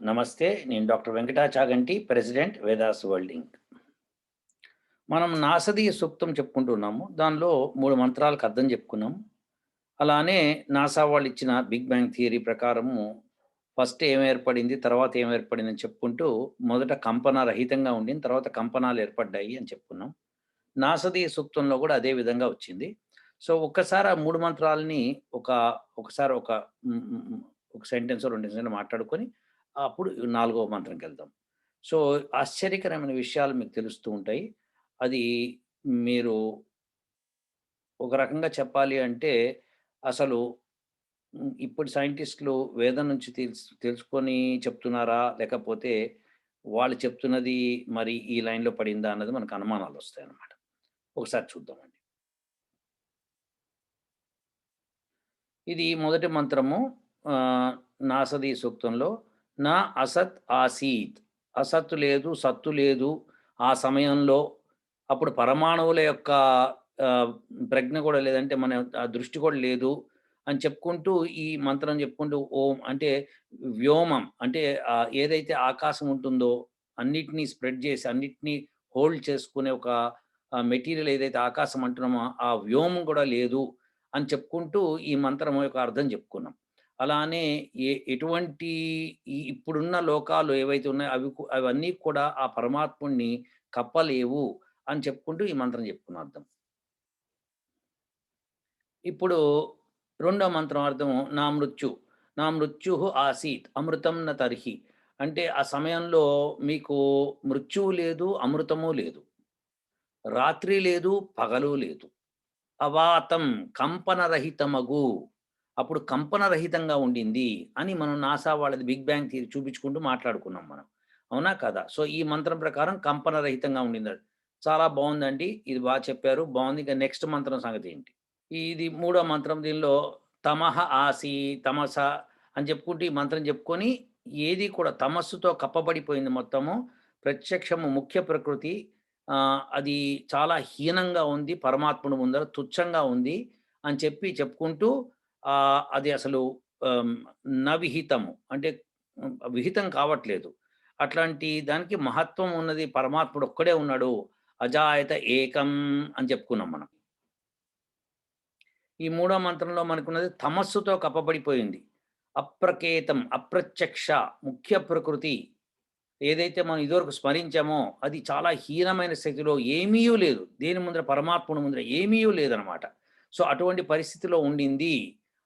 నమస్తే. నేను doctor Venkatachaganti, president Vedas world Inc. మనం నాసదీయ సూక్తం చెప్పుకుంటున్నాము. దానిలో 3 మంత్రాలకు అర్థం చెప్పుకున్నాం. అలానే నాసా వాళ్ళిచ్చిన బిగ్ బ్యాంగ్ థియరీ ప్రకారము ఫస్ట్ ఏం ఏర్పడింది, తర్వాత ఏం ఏర్పడిందని చెప్పుకుంటూ మొదట కంపన రహితంగా ఉండింది. తర్వాత కంపనాలు ఏర్పడ్డాయి అని చెప్పుకున్నాం. నాసదీయ సూక్తంలో కూడా అదే విధంగా వచ్చింది. సో, ఒక్కసారి ఆ 3 మంత్రాలని ఒక ఒకసారి ఒక హ్మ్, హ్మ్, హ్మ్, ఒక సెంటెన్సో, 2 సెంటెన్స్‌లో మాట్లాడుకొని అప్పుడు నాలుగవ మంత్రంకెళ్దాం. సో, ఆశ్చర్యకరమైన విషయాలు మీకు తెలుస్తూ ఉంటాయి. అది మీరు ఒక రకంగా చెప్పాలి అంటే అసలు ఇప్పుడు సైంటిస్ట్‌లు వేదం నుంచి తెలుసుకొని చెప్తున్నారా? లేకపోతే వాళ్ళు చెప్తున్నది మరి ఈ లైన్‌లో పడిందా? అన్నది మనకు అనుమానాలొస్తాయన్నమాట. ఒకసారి చూద్దామండి. ఇది మొదటి మంత్రము నాసదీ సూక్తంలో నా అసత్ ఆసీత్. అసత్తు లేదు, సత్తు లేదు. ఆ సమయంలో అప్పుడు పరమాణువుల యొక్క ఆహ్, ప్రజ్ఞ కూడా లేదంటే మన ఆ దృష్టి కూడా లేదు అని చెప్పుకుంటూ ఈ మంత్రం చెప్పుకుంటూ ఓం అంటే వ్యోమం అంటే ఏదైతే ఆకాశం ఉంటుందో అన్నిటిని స్ప్రెడ్ చేసి అన్నిటిని హోల్డ్ చేసుకునే ఒక మెటీరియల్ ఏదైతే ఆకాశం అంటున్నామో ఆ వ్యోమం కూడా లేదు అని చెప్పుకుంటూ ఈ మంత్రం యొక్క అర్థం చెప్పుకున్నాం. అలానే ఎటువంటి ఇప్పుడున్న లోకాలు ఏవైతే ఉన్నాయో అవన్నీ కూడా ఆ పరమాత్ముడిని కప్పలేవు అని చెప్పుకుంటూ ఈ మంత్రం చెప్పుకున్న అర్థం. ఇప్పుడు రెండో మంత్రం అర్థము నా మృత్యు. నా మృత్యుః ఆసీత్ అమృతం న తర్హి. అంటే ఆ సమయంలో మీకు మృత్యువు లేదు, అమృతము లేదు. రాత్రి లేదు, పగలు లేదు. అవాతం కంపనరహితమగు. అప్పుడు కంపనరహితంగా ఉండింది అని మనం నాసా వాళ్ళది బిగ్ బ్యాంగ్ థియరీ చూపించుకుంటూ మాట్లాడుకున్నాం మనం. అవునా? కాదా? సో, ఈ మంత్రం ప్రకారం కంపనరహితంగా ఉండిందది. చాలా బావుందండి. ఇది చెప్పారు. బావుంది. ఇక నెక్స్ట్ మంత్రం సంగతేంటి? ఇది మూడో మంత్రం. దీనిలో తమః ఆసి, తమస అని చెప్పుకుంటూ ఈ మంత్రం చెప్పుకొని ఏది కూడా తమస్సుతో కప్పబడిపోయింది మొత్తము. ప్రత్యక్షము ముఖ్య ప్రకృతి అది చాలా హీనంగా ఉంది. పరమాత్ముడి ముందర తుచ్చంగా ఉంది అని చెప్పుకుంటూ అది అసలు ఆహ్, నవిహితము అంటే విహితం కావట్లేదు. అట్లాంటి దానికి మహత్వం ఉన్నది పరమాత్ముడు ఒక్కడే ఉన్నాడు. అజాయత ఏకం అని చెప్పుకున్నాం మనం. ఈ మూడో మంత్రంలో మనకున్నది తమస్సుతో కప్పబడిపోయింది. అప్రకేతం, అప్రత్యక్ష, ముఖ్య ప్రకృతి ఏదైతే మనం ఇదివరకు స్మరించామో అది చాలా హీనమైన స్థితిలో ఏమీయూ లేదు. దేని ముందర పరమాత్ముని ముందర ఏమీయూ లేదనమాట. సో, అటువంటి పరిస్థితిలో ఉండింది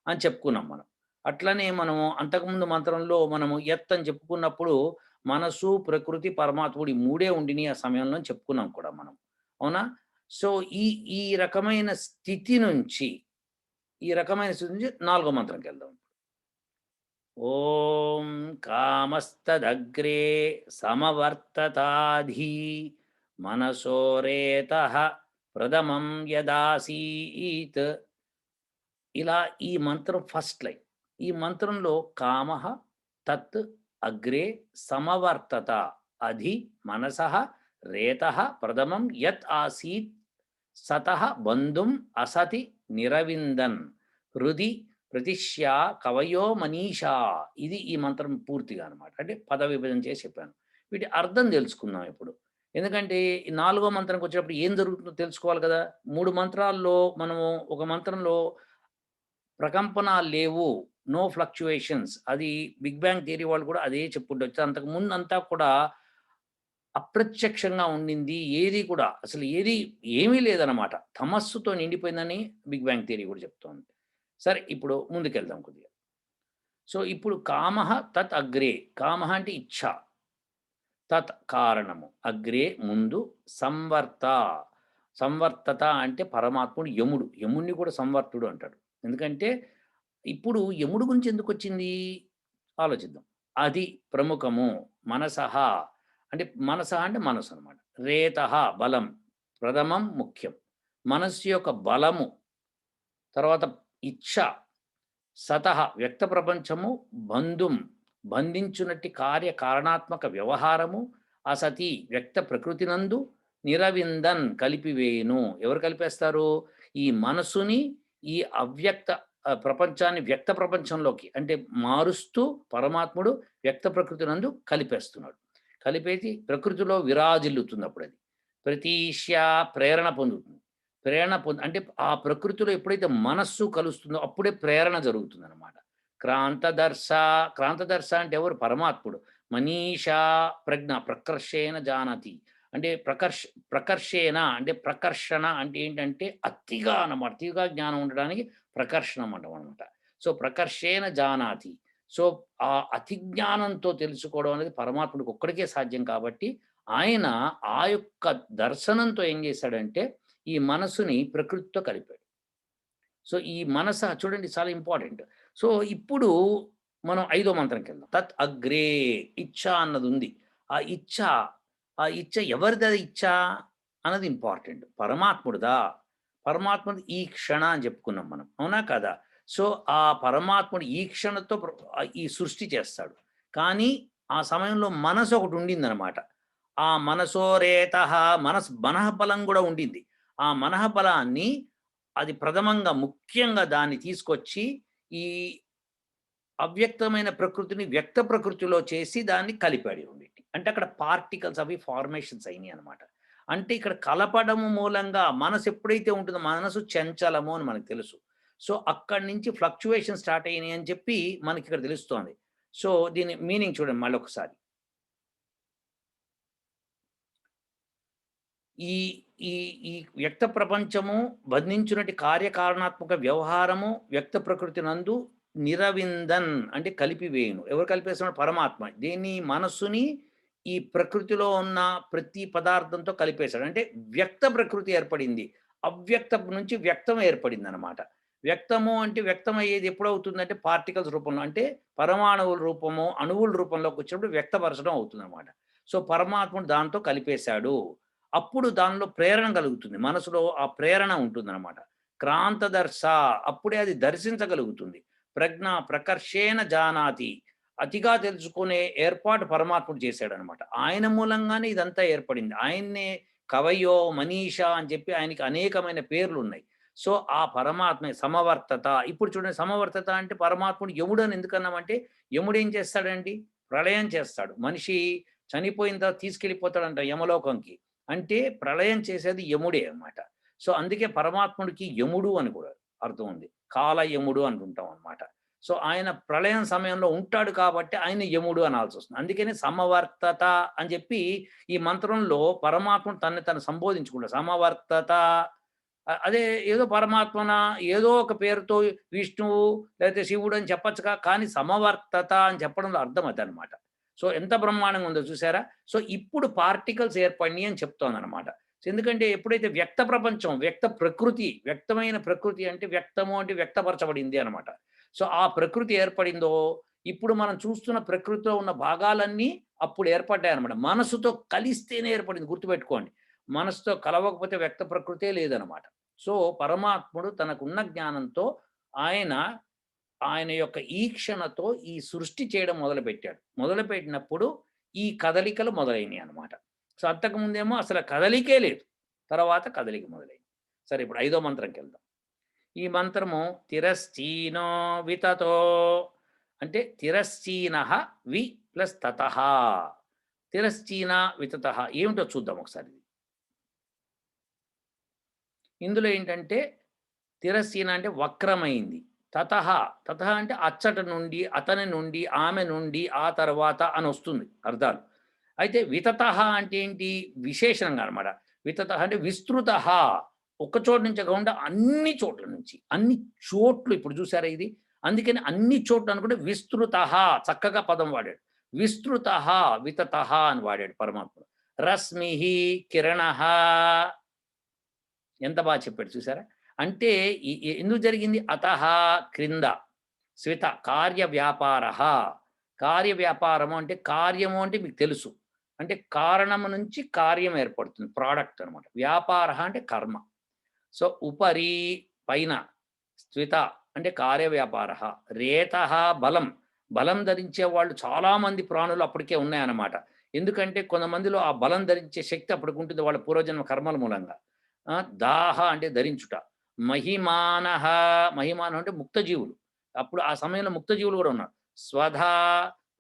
అని చెప్పుకున్నాం మనం. అట్లనే మనము అంతకుముందు మంత్రంలో మనము యత్ అని చెప్పుకున్నప్పుడు మనసు, ప్రకృతి, పరమాత్ముడు ఈ మూడే ఉండినియి ఆ సమయంలో అని చెప్పుకున్నాం కూడా మనం. అవునా? సో, ఈ ఈ రకమైన స్థితి నుంచి ఈ రకమైన స్థితి నుంచి నాలుగో మంత్రంకెళ్దాం. ఓం కామస్తదగ్రే సమవర్తతాధి మనసోరేతః ప్రథమం యదాసీత్. ఇలా ఈ మంత్రం ఫస్ట్ లైన్. ఈ మంత్రంలో కామః తత్ అగ్రే సమవర్తత అధి మనసః రేతః ప్రథమం యత్ ఆసీత్ సతః బంధుం అసతి నిరవిందన్ హృది ప్రతిష్యా కవయో మనీషా. ఇది ఈ మంత్రం పూర్తిగా అనమాట. అంటే పద విభజన చేసి చెప్పాను. వీటి అర్థం తెలుసుకుందాం ఇప్పుడు. ఎందుకంటే ఈ నాలుగో మంత్రంకి వచ్చేటప్పుడు ఏం జరుగుతుందో తెలుసుకోవాలి కదా! 3 మంత్రాల్లో మనము ఒక మంత్రంలో ప్రకంపనాలు లేవు. No fluctuations. అది బిగ్ బ్యాంగ్ థియరీ వాళ్ళు కూడా అదే చెప్పుకుంటొచ్చారు. అంతకు ముందంతా కూడా అప్రత్యక్షంగా ఉండింది. ఏది కూడా అసలు ఏమీ లేదనమాట. తమస్సుతో నిండిపోయిందని బిగ్ బ్యాంగ్ థియరీ కూడా చెప్తోంది. సరే ఇప్పుడు ముందుకెళ్దాం కొద్దిగా. సో, ఇప్పుడు కామః తత్ అగ్రే. కామః అంటే ఇచ్ఛ. తత్ కారణము. అగ్రే ముందు సంవర్త. సంవర్తత అంటే పరమాత్ముడు యముడు. యముడిని కూడా సంవర్తుడు అంటాడు. ఎందుకంటే ఇప్పుడు యముడు గురించి ఎందుకొచ్చింది? ఆలోచిద్దాం. అది ప్రముఖము. మనసః అంటే మనసః అంటే మనసు అనమాట. రేతః బలం. ప్రథమం ముఖ్యం. మనస్సు యొక్క బలము, తర్వాత ఇచ్ఛ, సతః వ్యక్త ప్రపంచము, బంధుం బంధించునట్టి కారణాత్మక వ్యవహారము, అసతి వ్యక్త ప్రకృతినందు, నిరవిందన్ కలిపివేయును. ఎవరు కలిపేస్తారు? ఈ మనసుని ఈ అవ్యక్త ప్రపంచాన్ని వ్యక్త ప్రపంచంలోకి అంటే మారుస్తూ పరమాత్ముడు వ్యక్త ప్రకృతి నందు కలిపేస్తున్నాడు. కలిపేసి ప్రకృతిలో విరాజిల్లుతుంది అప్పుడది. ప్రతీష్యా ప్రేరణ పొందుతుంది. ప్రేరణ అంటే ఆ ప్రకృతిలో ఎప్పుడైతే మనస్సు కలుస్తుందో అప్పుడే ప్రేరణ జరుగుతుందనమాట. క్రాంతదర్శ, క్రాంతదర్శ అంటే ఎవరు? పరమాత్ముడు. మనీషా ప్రజ్ఞ ప్రకర్షేణ జానతి. అంటే ప్రకర్షేణ అంటే ప్రకర్షణ అంటే ఏంటంటే అతిగా అన్నమాట. అతిగా జ్ఞానం ఉండడానికి ప్రకర్షణం అంటామనమాట. సో, ప్రకర్షేణ జానాతి. సో, ఆ అతి జ్ఞానంతో తెలుసుకోవడం అనేది పరమాత్ముడికి ఒక్కడికే సాధ్యం కాబట్టి, ఆయన ఆ యొక్క దర్శనంతో ఏం చేశాడంటే, ఈ మనసుని ప్రకృతితో కలిపాడు. సో, ఈ చూడండి చాలా ఇంపార్టెంట్. సో, ఇప్పుడు మనం ఐదో మంత్రంకెళ్దాం. తత్ అగ్రే ఇచ్ఛ అన్నదుంది. ఆ ఇచ్ఛ, ఆ ఇచ్ఛ ఎవరిదా ఇచ్ఛ అన్నది ఇంపార్టెంట్. పరమాత్ముడిదా? పరమాత్ముడు ఈ క్షణ అని చెప్పుకున్నాం మనం. అవునా కాదా? సో, ఆ పరమాత్ముడు ఈ క్షణతో ఈ సృష్టి చేస్తాడు. కానీ ఆ సమయంలో మనసు ఒకటి ఉండిందనమాట. ఆ మనసోరేతః మనఃబలం గూడా ఉండింది. ఆ మనఃబలాన్ని అది ప్రథమంగా ముఖ్యంగా దాన్ని తీసుకొచ్చి ఈ అవ్యక్తమైన ప్రకృతిని వ్యక్త ప్రకృతిలో చేసి దాన్ని కలిపాడు ఈ రెండిటిని. అంటే అక్కడ పార్టికల్స్ అవి ఫార్మేషన్స్ అయినాయన్నమాట. అంటే ఇక్కడ కలపడము మూలంగా మనసు ఎప్పుడైతే ఉంటుందో మనసు చంచలము అని మనకు తెలుసు. సో, అక్కడి నుంచి ఫ్లక్చుయేషన్ స్టార్ట్ అయినాయి అని చెప్పి మనకిక్కడ తెలుస్తోంది. సో, దీని మీనింగ్ చూడండి మళ్ళొకసారి. ఈ ఈ ఈ వ్యక్త ప్రపంచము బంధించునటి కార్యకారణాత్మక వ్యవహారము వ్యక్త ప్రకృతి నందు నిరవిందన్ అంటే కలిపివేయును. ఎవరు కలిపేస్తున్నాడు? పరమాత్మ. దీన్ని మనస్సుని ఈ ప్రకృతిలో ఉన్న ప్రతి పదార్థంతో కలిపేశాడు. అంటే వ్యక్త ప్రకృతి ఏర్పడింది. అవ్యక్తం నుంచి వ్యక్తం ఏర్పడిందనమాట. వ్యక్తము అంటే వ్యక్తం అయ్యేది ఎప్పుడవుతుందంటే పార్టికల్స్ రూపంలో. అంటే పరమాణువుల రూపము, అణువుల రూపంలోకి వచ్చినప్పుడు వ్యక్తపరచడం అవుతుందనమాట. సో, పరమాత్ముడు దాంతో కలిపేశాడు. అప్పుడు దానిలో ప్రేరణ కలుగుతుంది. మనసులో ఆ ప్రేరణ ఉంటుందనమాట. క్రాంతదర్శ అప్పుడే అది దర్శించగలుగుతుంది. ప్రజ్ఞ ప్రకర్షేణ జానాతి అతిగా తెలుసుకునే ఏర్పాటు పరమాత్ముడు చేశాడనమాట. ఆయన మూలంగానే ఇదంతా ఏర్పడింది. ఆయన్నే కవయో, మనీషా అని చెప్పి ఆయనకి అనేకమైన పేర్లున్నాయి. సో, ఆ పరమాత్మ సమవర్తత. ఇప్పుడు చూడండి సమవర్తత అంటే పరమాత్ముడు యముడు అని ఎందుకన్నామంటే, యముడు ఏం చేస్తాడండి? ప్రళయం చేస్తాడు. మనిషి చనిపోయిన తర్వాత తీసుకెళ్ళిపోతాడంట యమలోకంకి. అంటే ప్రళయం చేసేది యముడే అన్నమాట. సో, అందుకే పరమాత్ముడికి యముడు అని కూడా అర్థం ఉంది. కాల యముడు అంటుంటాం అన్నమాట. సో, ఆయన ప్రళయం సమయంలో ఉంటాడు కాబట్టి ఆయన యముడు అనాల్సొస్తుంది. అందుకని సమవర్తత అని చెప్పి ఈ మంత్రంలో పరమాత్ముడు తనని తను సంబోధించుకుంటాడు. సమవర్తత అదే ఏదో పరమాత్మన ఏదో ఒక పేరుతో విష్ణువు లేకపోతే శివుడు అని చెప్పొచ్చుగా. కానీ సమవర్తత అని చెప్పడంలో అర్థం అదనమాట. సో, ఎంత బ్రహ్మాండంగా ఉందో చూసారా? సో, ఇప్పుడు పార్టికల్స్ ఏర్పడినియి అని చెప్తోందనమాట. ఎందుకంటే ఎప్పుడైతే వ్యక్త ప్రపంచం, వ్యక్త ప్రకృతి, వ్యక్తమైన ప్రకృతి అంటే వ్యక్తము అంటే వ్యక్తపరచబడింది అనమాట. సో, ఆ ప్రకృతి ఏర్పడిందో, ఇప్పుడు మనం చూస్తున్న ప్రకృతిలో ఉన్న భాగాలన్నీ అప్పుడు ఏర్పడ్డాయనమాట. మనసుతో కలిస్తేనే ఏర్పడింది గుర్తుపెట్టుకోండి. మనసుతో కలవకపోతే వ్యక్త ప్రకృతే లేదనమాట. సో, పరమాత్ముడు తనకున్న జ్ఞానంతో ఆయన ఆయన యొక్క ఈక్షణతో ఈ సృష్టి చేయడం మొదలుపెట్టాడు. మొదలుపెట్టినప్పుడు ఈ కదలికలు మొదలైనయి అన్నమాట. సో, అంతకుముందేమో అసలు కదలికే లేదు. తర్వాత కదలిక మొదలైంది. సరే ఇప్పుడు ఐదో మంత్రంకెళ్దాం. ఈ మంత్రము తిరశ్చీనో వితతో అంటే తిరశ్చీనః వి ప్లస్ తతః. తిరశ్చీన వితతః ఏమిటో చూద్దాం ఒకసారి. ఇందులో ఏంటంటే తిరశ్చీన అంటే వక్రమైంది. తతః, తతః అంటే అచ్చట నుండి, అతని నుండి, ఆమె నుండి, ఆ తర్వాత అనొస్తుంది అర్థాలు. అయితే వితతః అంటే ఏంటి? విశేషణంగా అనమాట. వితతః అంటే విస్తృతః. ఒక్క చోటు నుంచి కాకుండా అన్ని చోట్ల నుంచి. అన్ని చోట్లు ఇప్పుడు చూసారా ఇది? అందుకని అన్ని చోట్ల అనుకుంటే విస్తృతః చక్కగా పదం వాడాడు. విస్తృతః, వితతః అని వాడాడు పరమాత్ముడు. రశ్మిః, కిరణః ఎంత బాగా చెప్పాడు చూసారా? అంటే ఎందుకు జరిగింది? అతః క్రింద స్విత కార్య వ్యాపారః. కార్య వ్యాపారము అంటే కార్యము అంటే మీకు తెలుసు. అంటే కారణము నుంచి కార్యం ఏర్పడుతుంది. ప్రొడక్ట్ అనమాట. వ్యాపారః అంటే కర్మ. సో, ఉపరి పైన స్విత అంటే కార్య వ్యాపారః. రేతః బలం. బలం ధరించే వాళ్ళు చాలామంది ప్రాణులు అప్పటికే ఉన్నాయన్నమాట. ఎందుకంటే కొంతమందిలో ఆ బలం ధరించే శక్తి అప్పటికి ఉంటుంది వాళ్ళ పూర్వజన్మ కర్మల మూలంగా. దాహ అంటే ధరించుట. మహిమానః, మహిమానం అంటే ముక్తజీవులు. అప్పుడు ఆ సమయంలో ముక్తజీవులు గూడా ఉన్నారు. స్వధా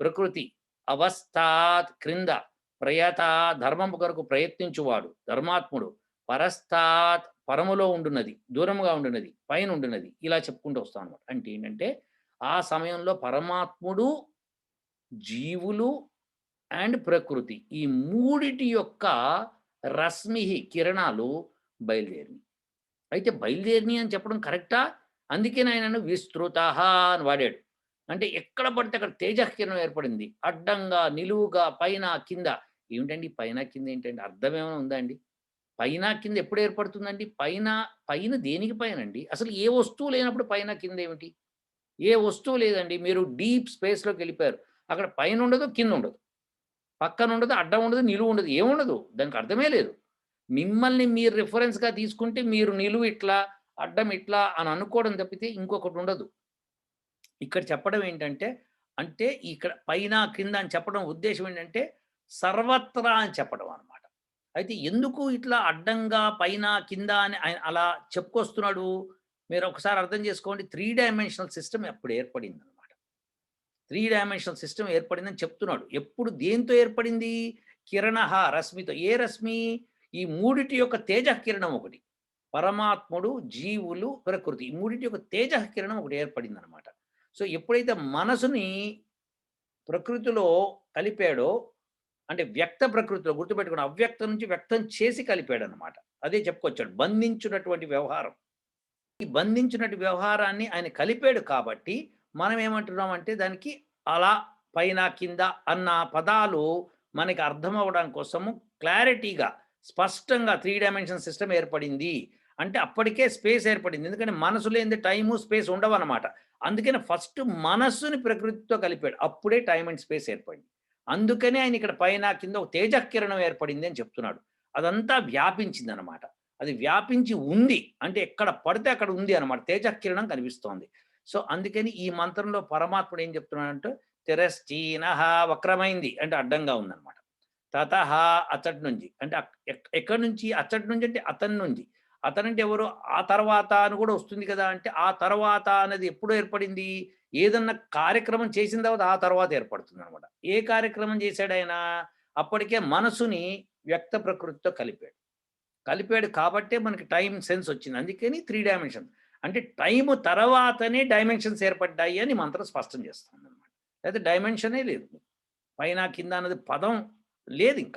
ప్రకృతి, అవస్థాత్ క్రింద, ప్రయత ధర్మము కొరకు ప్రయత్నించువాడు, ధర్మాత్ముడు, పరస్తాత్ పరములో ఉండున్నది, దూరముగా ఉండున్నది, పైన ఉండున్నది. ఇలా చెప్పుకుంటూ వస్తాం అనమాట. అంటే ఏంటంటే, ఆ సమయంలో పరమాత్ముడు, జీవులు అండ్ ప్రకృతి ఈ మూడిటి యొక్క కిరణాలు బయలుదేరినియి. అయితే బయలుదేరినియి అని చెప్పడం కరెక్టా? అందుకేనే ఆయనను విస్తృతః అని వాడాడు. అంటే ఎక్కడ పడితే అక్కడ తేజఃకిరణం ఏర్పడింది. అడ్డంగా, నిలువుగా, పైన, కింద. ఏమిటండి పైన, కింద ఏంటండి? అర్థం ఏమైనా ఉందా అండి? పైన, కింద ఎప్పుడు ఏర్పడుతుందండి? పైన, పైన దేనికి పైనండి? అసలు ఏ వస్తువు లేనప్పుడు పైన, కింద ఏమిటి? ఏ వస్తువు లేదండి. మీరు డీప్ స్పేస్‌లోకెళ్ళిపోయారు. అక్కడ పైనుండదు, కిందుండదు. పక్కనుండదు, అడ్డం ఉండదు, నిలువుండదు. ఏముండదు. దానికి అర్థమే లేదు. మిమ్మల్ని మీరు రిఫరెన్స్‌గా తీసుకుంటే మీరు నిలువు ఇట్లా, అడ్డం ఇట్లా అని అనుకోవడం తప్పితే ఇంకొకటుండదు. ఇక్కడ చెప్పడం ఏంటంటే, అంటే ఇక్కడ పైన, కింద అని చెప్పడం ఉద్దేశ్యం ఏంటంటే, సర్వత్రా అని చెప్పడం అనమాట. అయితే ఎందుకు ఇట్లా అడ్డంగా పైన, కింద అని ఆయన అలా చెప్పుకొస్తున్నాడు? మీరు ఒకసారి అర్థం చేసుకోండి. 3 డైమెన్షనల్ సిస్టమ్ అప్పుడు ఏర్పడిందనమాట. 3 డైమెన్షనల్ సిస్టమ్ ఏర్పడిందని చెప్తున్నాడు. ఎప్పుడు దేనితో ఏర్పడింది? కిరణః రశ్మితో. ఏ రశ్మి? ఈ మూడిటి యొక్క తేజఃకిరణం ఒకటి. పరమాత్ముడు, జీవులు, ప్రకృతి. ఈ మూడిటి యొక్క తేజఃకిరణం ఒకటి ఏర్పడిందనమాట. సో, ఎప్పుడైతే మనసుని ప్రకృతిలో కలిపాడో, అంటే వ్యక్త ప్రకృతిలో గుర్తుపెట్టుకోండి. అవ్యక్తం నుంచి వ్యక్తం చేసి కలిపాడనమాట. అదే చెప్పుకొచ్చాడు. బంధించునటువంటి వ్యవహారం. ఈ బంధించినటు వ్యవహారాన్ని ఆయన కలిపాడు కాబట్టి, మనం ఏమంటున్నామంటే దానికి అలా, పైన, కింద అన్న పదాలు మనకి అర్థమవ్వడం కోసము క్లారిటీగా, స్పష్టంగా 3 డైమెన్షన్ సిస్టమ్ ఏర్పడింది. అంటే అప్పటికే స్పేస్ ఏర్పడింది. ఎందుకంటే మనసు లేనిదే టైము, స్పేస్ ఉండవనమాట. అందుకని ఫస్ట్ మనస్సుని ప్రకృతితో కలిపాడు. అప్పుడే టైమ్ అండ్ స్పేస్ ఏర్పడింది. అందుకనే ఆయన ఇక్కడ పైన, కింద ఒక తేజఃకిరణం ఏర్పడింది అని చెప్తున్నాడు. అదంతా వ్యాపించిందనమాట. అది వ్యాపించి ఉంది. అంటే ఎక్కడ పడితే అక్కడ ఉంది అనమాట. తేజఃకిరణం కనిపిస్తోంది. సో, అందుకని ఈ మంత్రంలో పరమాత్ముడు ఏం చెప్తున్నాడంటే, తిరశ్చీనః వక్రమైంది అంటే అడ్డంగా ఉందనమాట. తతః అచ్చటి నుంచి అంటే ఎక్కడి నుంచి? అచ్చటి నుంచి అంటే అతని నుంచి. అతనంటే ఎవరు? ఆ తర్వాత అని కూడా వస్తుంది కదా! అంటే ఆ తర్వాత అనేది ఎప్పుడు ఏర్పడింది? ఏదన్నా కార్యక్రమం చేసిన తర్వాత ఆ తర్వాత ఏర్పడుతుందనమాట. ఏ కార్యక్రమం చేశాడాయన? అప్పటికే మనసుని వ్యక్త ప్రకృతితో కలిపాడు. కలిపాడు కాబట్టే మనకి టైమ్ సెన్స్ వచ్చింది. అందుకని 3 డైమెన్షన్. అంటే టైము తర్వాతనే డైమెన్షన్స్ ఏర్పడ్డాయి అని మంత్రం స్పష్టం చేస్తుందనమాట. అయితే డైమెన్షనే లేదు. పైన, కింద అన్నది పదం లేదింక.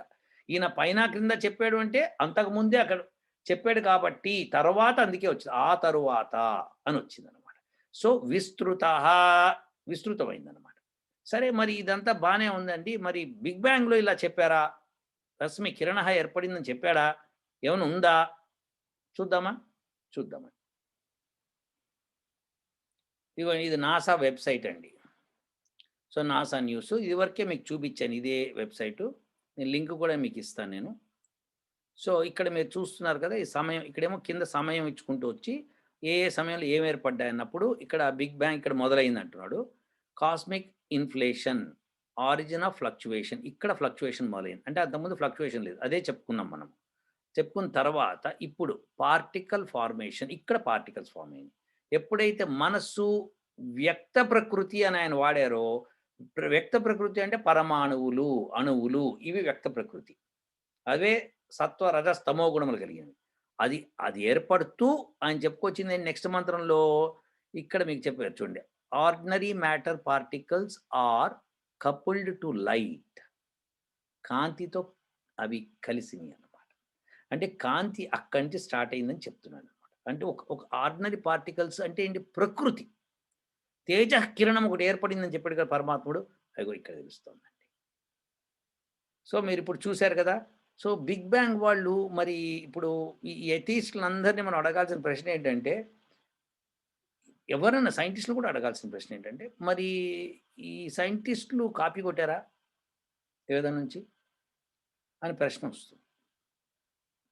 ఈయన పైన, క్రింద చెప్పాడు అంటే అంతకుముందే అక్కడ చెప్పాడు కాబట్టి తర్వాత అందుకే వచ్చింది. ఆ తరువాత అనొచ్చిందనమాట. సో, విస్తృతః విస్తృతమైందనమాట. సరే మరి ఇదంతా బానే ఉందండి. మరి బిగ్ బ్యాంగ్‌లో ఇలా చెప్పారా? రశ్మి కిరణః ఏర్పడిందని చెప్పాడా? ఏమన్నా ఉందా? చూద్దామా? చూద్దామండి. ఇదిగోండి ఇది నాసా వెబ్‌సైట్ అండి. సో, నాసా న్యూస్ ఇదివరకే మీకు చూపిచ్చాను ఇదే వెబ్‌సైటు. నేను లింక్ కూడా మీకిస్తాను నేను. సో, ఇక్కడ మీరు చూస్తున్నారు కదా! ఈ సమయం ఇక్కడేమో కింద సమయం ఇచ్చుకుంటూ వచ్చి, ఏ ఏ సమయంలో ఏమి ఏర్పడ్డాయన్నప్పుడు ఇక్కడ బిగ్ బ్యాంగ్ ఇక్కడ మొదలైందంటున్నాడు. Cosmic inflation, origin of fluctuation ఇక్కడ ఫ్లక్చుయేషన్ మొదలైంది. అంటే అంతకుముందు ఫ్లక్చుయేషన్ లేదు. అదే చెప్పుకున్నాం మనం. చెప్పుకున్న తర్వాత ఇప్పుడు పార్టికల్ ఫార్మేషన్ ఇక్కడ పార్టికల్స్ ఫార్మ్ అయింది. ఎప్పుడైతే మనస్సు వ్యక్త ప్రకృతి అని ఆయన వాడారో, వ్యక్త ప్రకృతి అంటే పరమాణువులు, అణువులు ఇవి వ్యక్త ప్రకృతి. అవే సత్వ, రజస్, తమో గుణములు కలిగినవి. అది అది ఏర్పడుతూ ఆయన చెప్పుకొచ్చింది నెక్స్ట్ మంత్రంలో ఇక్కడ మీకు చెప్పారు చూడండి. Ordinary matter particles are coupled to light. కాంతితో అవి కలిసినయి అన్నమాట. అంటే కాంతి అక్కడి నుంచి స్టార్ట్ అయిందని చెప్తున్నాడన్నమాట. అంటే ఒక ఒక ఆర్డినరీ పార్టికల్స్ అంటే ఏంటి? ప్రకృతి. తేజః కిరణం ఒకటి ఏర్పడిందని చెప్పాడు కదా పరమాత్ముడు. అదిగో ఇక్కడ తెలుస్తోందండి. సో, మీరిప్పుడు చూసారు కదా! సో, బిగ్ బ్యాంగ్ వాళ్ళు మరి ఇప్పుడు ఈ ఎథీస్ట్‌లందరిని మనం అడగాల్సిన ప్రశ్న ఏంటంటే, ఎవరైనా సైంటిస్ట్‌లు కూడా అడగాల్సిన ప్రశ్న ఏంటంటే, మరి ఈ సైంటిస్ట్‌లు కాపీ కొట్టారా? వేదం నుంచి? అని ప్రశ్నొస్తుంది.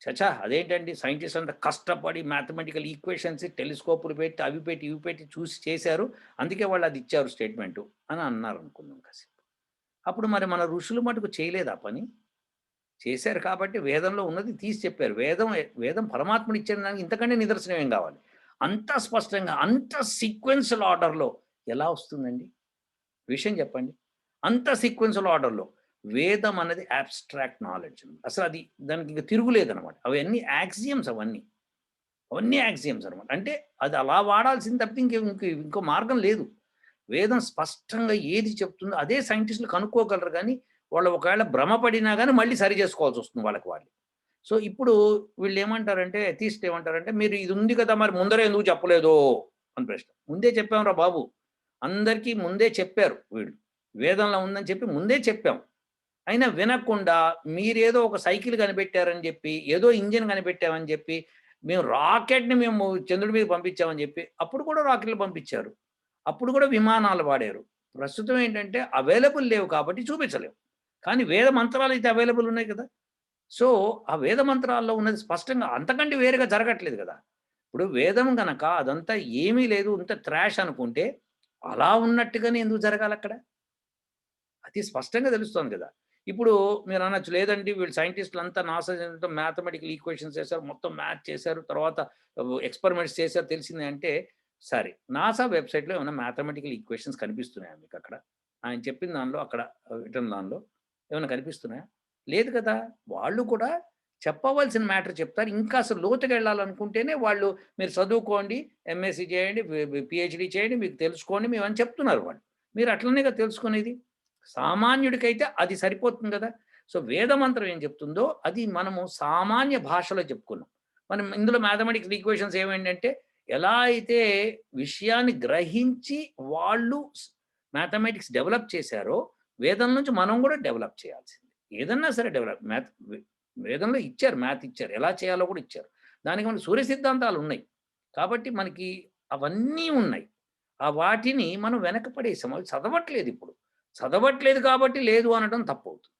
ఛఛ! అదేంటండి సైంటిస్ట్ అంతా కష్టపడి మ్యాథమెటికల్ ఈక్వేషన్స్, టెలిస్కోపులు పెట్టి, అవి పెట్టి, ఇవి పెట్టి చూసి చేశారు. అందుకే వాళ్ళు అది ఇచ్చారు స్టేట్‌మెంటు అని అన్నారనుకుందాం కాసేపు. అప్పుడు మరి మన ఋషులు మటుకు చేయలేదా పని? చేశారు కాబట్టి వేదంలో ఉన్నది తీసి చెప్పారు. వేదం వేదం పరమాత్ముడు ఇచ్చిన దానికి ఇంతకంటే నిదర్శనం ఏం కావాలి? అంత స్పష్టంగా, అంత సీక్వెన్షియల్ ఆర్డర్‌లో ఎలా వస్తుందండి? విషయం చెప్పండి. అంత సీక్వెన్షియల్ ఆర్డర్‌లో. వేదం అనేది అబ్స్ట్రాక్ట్ నాలెడ్జ్. అసలది దానికి ఇంక తిరుగులేదనమాట. అవన్నీ యాక్సియమ్స్ అవన్నీ. అవన్నీ యాక్సియమ్స్ అనమాట. అంటే అది అలా వాడాల్సింది తప్పితే ఇంకో మార్గం లేదు. వేదం స్పష్టంగా ఏది చెప్తుందో అదే సైంటిస్టులు కనుక్కోగలరు గానీ, వాళ్ళు ఒకవేళ భ్రమ పడినా గానీ మళ్ళీ సరి చేసుకోవాల్సొస్తుంది వాళ్ళకి వాళ్ళు. సో, ఇప్పుడు వీళ్ళేమంటారంటే ఎథీస్ట్ ఏమంటారంటే, "మీరు ఇది ఉంది కదా! మరి ముందరే ఎందుకు చెప్పలేదు?" అని ప్రశ్న. ముందే చెప్పాంరా బాబు! అందరికీ ముందే చెప్పారు వీళ్ళు. వేదంలో ఉందని చెప్పి ముందే చెప్పాం. అయినా వినకుండా మీరేదో ఒక సైకిల్ కనిపెట్టారని జెప్పి, ఏదో ఇంజిన్ కనిపెట్టామని జెప్పి, మేము చంద్రుడి మీదకి పంపించామని జెప్పి, అప్పుడు కూడా రాకెట్లు పంపించారు. అప్పుడు కూడా విమానాలు వాడారు. ప్రస్తుతం ఏంటంటే అవైలబుల్ లేవు కాబట్టి చూపించలేం. కానీ వేద మంత్రాలైతే అవైలబుల్ ఉన్నాయి కదా! సో, ఆ వేద మంత్రాల్లో ఉన్నది స్పష్టంగా అంతకంటే వేరుగా జరగట్లేదు గదా! ఇప్పుడు వేదం గనక అదంతా ఏమీ లేదు, అంతా ట్రాష్ అనుకుంటే, అలా ఉన్నట్టుగానే ఎందుకు జరగాలక్కడ? అది స్పష్టంగా తెలుస్తోంది గదా! ఇప్పుడు మీరనొచ్చు లేదండి వీళ్ళు సైంటిస్ట్‌లంతా నాసా మ్యాథమెటికల్ ఈక్వేషన్స్ చేశారు. మొత్తం మ్యాథ్ చేశారు. తర్వాత ఎక్స్‌పెరిమెంట్స్ చేశారు తెలిసింది అంటే, సరే నాసా వెబ్‌సైట్‌లో ఏమైనా మ్యాథమెటికల్ ఈక్వేషన్స్ కనిపిస్తున్నాయా మీకక్కడ? ఆయన చెప్పిన దానిలో అక్కడ విట్టిన దానిలో ఏమైనా కనిపిస్తున్నాయా? లేదు కదా! వాళ్ళు కూడా చెప్పవలసిన మ్యాటర్ చెప్తారు. ఇంకా అసలు లోతుగెళ్ళాలనుకుంటేనే వాళ్ళు మీరు చదువుకోండి, ఎంఎస్సీ చేయండి, పీహెచ్‌డీ చేయండి, మీకు తెలుసుకోండి మేమని చెప్తున్నారు వాళ్ళు. మీరు అట్లనే కదా తెలుసుకునేది. సామాన్యుడికైతే అది సరిపోతుంది గదా! సో, వేదమంత్రం ఏం చెప్తుందో అది మనము సామాన్య భాషలో చెప్పుకున్నాం. మనం ఇందులో మ్యాథమెటిక్స్ ఈక్వేషన్స్ ఏమేంటంటే, ఎలా అయితే విషయాన్ని గ్రహించి వాళ్ళు మ్యాథమెటిక్స్ డెవలప్ చేశారో, వేదం నుంచి మనం గూడా డెవలప్ చేయాల్సిందే. ఏదన్నా సరే డెవలప్ వేదంలో ఇచ్చారు మ్యాథ్ ఇచ్చారు. ఎలా చేయాలో కూడా ఇచ్చారు. దానికి మనకి సూర్య సిద్ధాంతాలున్నాయి. కాబట్టి మనకి అవన్నీ ఉన్నాయి. వాటిని మనం వెనక పడేసాం. అవి చదవట్లేదిప్పుడు. చదవట్లేదు కాబట్టి లేదు అనడం తప్పవుతుంది.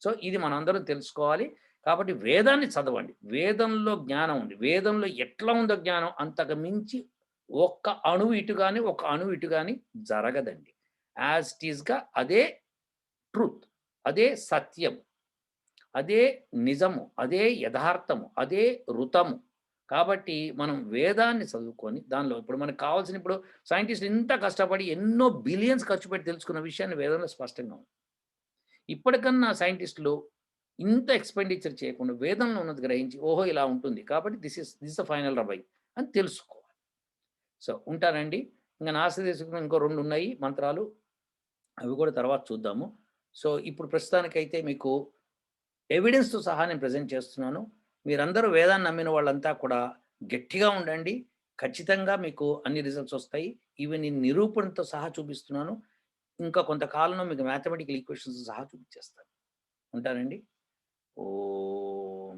సో, ఇది మనందరం తెలుసుకోవాలి. కాబట్టి వేదాన్ని చదవండి. వేదంలో జ్ఞానం ఉంది. వేదంలో ఎట్లా ఉందో జ్ఞానం అంతకు మించి ఒక్క అణువు ఇటు గాని, ఒక అణువు ఇటు గాని జరగదండి. యాజ్ ఇట్ ఈస్‌గా అదే ట్రూత్. అదే సత్యం. అదే నిజము. అదే యథార్థము. అదే ఋతము. కాబట్టి మనం వేదాన్ని చదువుకొని దానిలో ఇప్పుడు మనకు కావాల్సిన ఇప్పుడు సైంటిస్ట్‌లు ఇంత కష్టపడి ఎన్నో బిలియన్స్ ఖర్చు పెట్టి తెలుసుకున్న విషయాన్ని వేదంలో స్పష్టంగా ఉంది. ఇప్పటికన్నా సైంటిస్ట్‌లు ఇంత ఎక్స్‌పెండిచర్ చేయకుండా వేదంలో ఉన్నది గ్రహించి ఓహో! ఇలా ఉంటుంది. కాబట్టి దిస్ ఇస్ ద ఫైనల్ రబై అని తెలుసుకోవాలి. సో, ఉంటానండి. ఇంక నాస్తి దేశంలో ఇంకో 2 ఉన్నాయి మంత్రాలు. అవి కూడా తర్వాత చూద్దాము. సో, ఇప్పుడు ప్రస్తుతానికైతే మీకు ఎవిడెన్స్‌తో సహా నేను ప్రెజెంట్ చేస్తున్నాను. మీరందరూ వేదాన్ని నమ్మిన వాళ్ళంతా కూడా గట్టిగా ఉండండి. ఖచ్చితంగా మీకు అన్ని రిజల్ట్స్ ఒస్తాయి. ఇవి నేను నిరూపణతో సహా చూపిస్తున్నాను. ఇంకా కొంతకాలంలో మీకు మ్యాథమెటికల్ ఈక్వేషన్స్ సహా చూపించేస్తాను. ఉంటానండి. ఓహ్!